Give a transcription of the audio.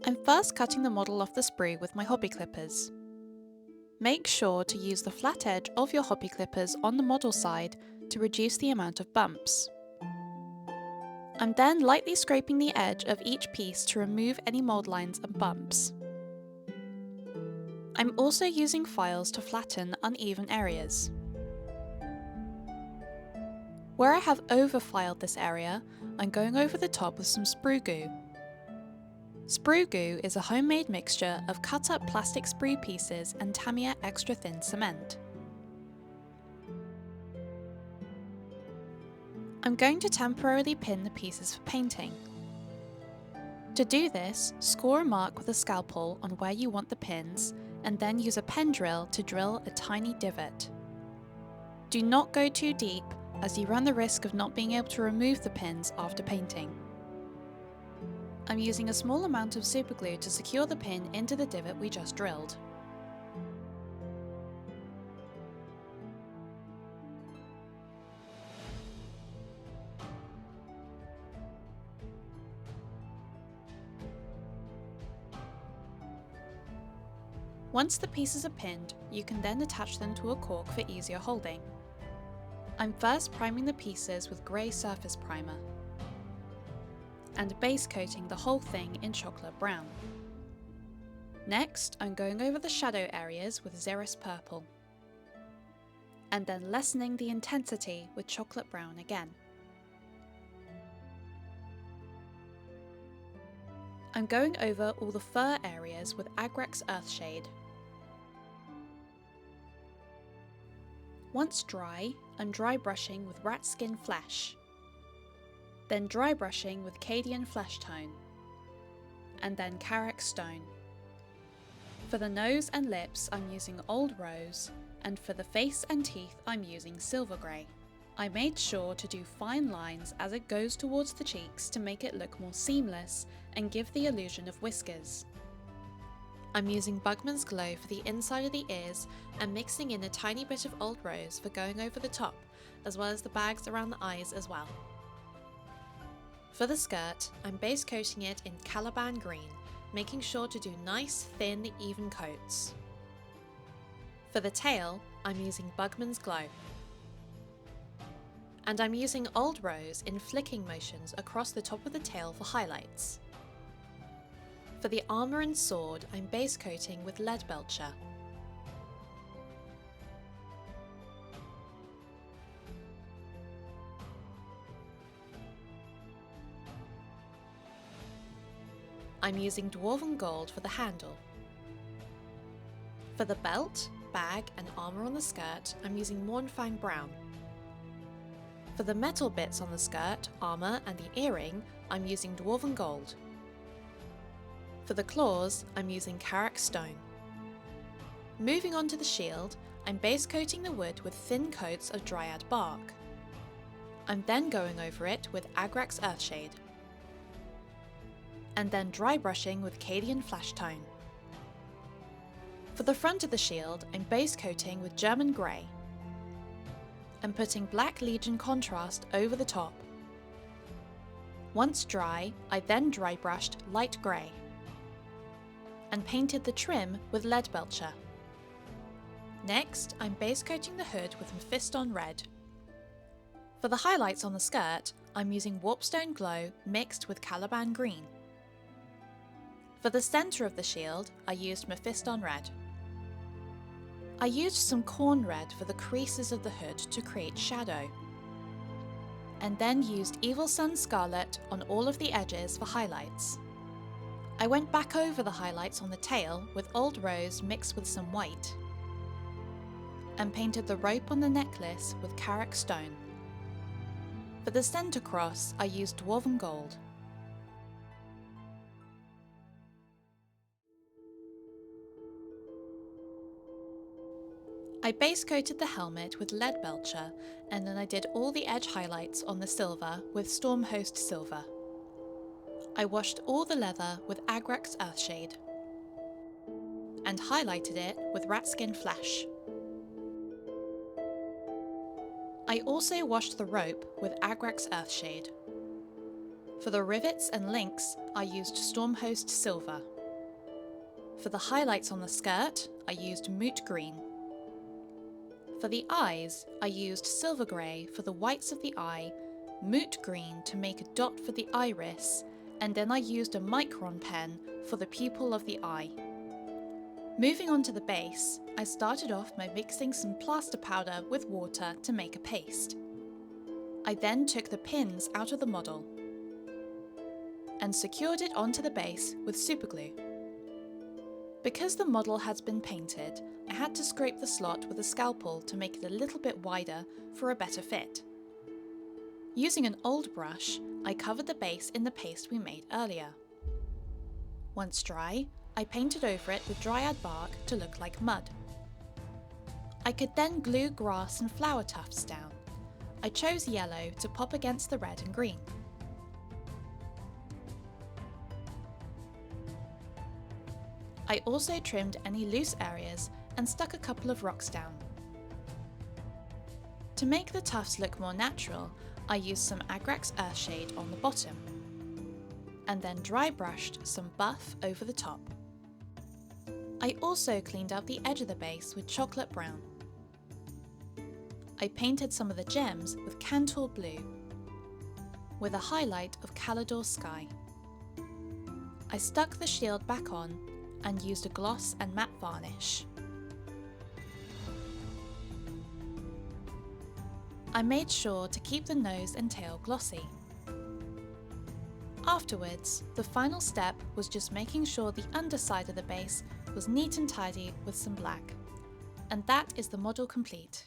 I'm first cutting the model off the sprue with my hobby clippers. Make sure to use the flat edge of your hobby clippers on the model side to reduce the amount of bumps. I'm then lightly scraping the edge of each piece to remove any mould lines and bumps. I'm also using files to flatten uneven areas. Where I have over-filed this area, I'm going over the top with some Sprue Goo. Sprue Goo is a homemade mixture of cut-up plastic sprue pieces and Tamiya extra thin cement. I'm going to temporarily pin the pieces for painting. To do this, score a mark with a scalpel on where you want the pins, and then use a pen drill to drill a tiny divot. Do not go too deep, as you run the risk of not being able to remove the pins after painting. I'm using a small amount of superglue to secure the pin into the divot we just drilled. Once the pieces are pinned, you can then attach them to a cork for easier holding. I'm first priming the pieces with grey surface primer and base coating the whole thing in chocolate brown. Next, I'm going over the shadow areas with Xerus purple, and then lessening the intensity with chocolate brown again. I'm going over all the fur areas with Agrax Earthshade. Once dry, I'm dry brushing with Ratskin Flesh, then dry brushing with Cadian Fleshtone, and then Karak Stone. For the nose and lips I'm using Old Rose, and for the face and teeth I'm using Silvergrey. I made sure to do fine lines as it goes towards the cheeks to make it look more seamless and give the illusion of whiskers. I'm using Bugmans Glow for the inside of the ears and mixing in a tiny bit of Old Rose for going over the top, as well as the bags around the eyes as well. For the skirt, I'm base coating it in Caliban green, making sure to do nice, thin, even coats. For the tail, I'm using Bugmans Glow. And I'm using Old Rose in flicking motions across the top of the tail for highlights. For the armour and sword, I'm base coating with Leadbelcher. I'm using Dwarven Gold for the handle. For the belt, bag and armour on the skirt, I'm using Mournfang Brown. For the metal bits on the skirt, armour and the earring, I'm using Dwarven Gold. For the claws, I'm using Karak Stone. Moving on to the shield, I'm base coating the wood with thin coats of Dryad bark. I'm then going over it with Agrax Earthshade, and then dry brushing with Cadian Fleshtone. For the front of the shield, I'm base coating with German Grey and putting Black Legion contrast over the top. Once dry, I then dry brushed light grey and painted the trim with Leadbelcher. Next, I'm base coating the hood with Mephiston Red. For the highlights on the skirt, I'm using Warpstone Glow mixed with Caliban Green. For the centre of the shield, I used Mephiston Red. I used some corn red for the creases of the hood to create shadow, and then used Evil Sun Scarlet on all of the edges for highlights. I went back over the highlights on the tail with Old Rose mixed with some white, and painted the rope on the necklace with Karak Stone. For the centre cross, I used Dwarven Gold. I base coated the helmet with Leadbelcher, and then I did all the edge highlights on the silver with Stormhost Silver. I washed all the leather with Agrax Earthshade, and highlighted it with Ratskin Flesh. I also washed the rope with Agrax Earthshade. For the rivets and links, I used Stormhost Silver. For the highlights on the skirt, I used moot green. For the eyes, I used Silvergrey for the whites of the eye, moot green to make a dot for the iris, and then I used a micron pen for the pupil of the eye. Moving on to the base, I started off by mixing some plaster powder with water to make a paste. I then took the pins out of the model and secured it onto the base with superglue. Because the model has been painted, I had to scrape the slot with a scalpel to make it a little bit wider for a better fit. Using an old brush, I covered the base in the paste we made earlier. Once dry, I painted over it with Dryad bark to look like mud. I could then glue grass and flower tufts down. I chose yellow to pop against the red and green. I also trimmed any loose areas and stuck a couple of rocks down. To make the tufts look more natural, I used some Agrax Earthshade on the bottom, and then dry brushed some buff over the top. I also cleaned out the edge of the base with chocolate brown. I painted some of the gems with Cantor blue, with a highlight of Calidor sky. I stuck the shield back on and used a gloss and matte varnish. I made sure to keep the nose and tail glossy. Afterwards, the final step was just making sure the underside of the base was neat and tidy with some black. And that is the model complete.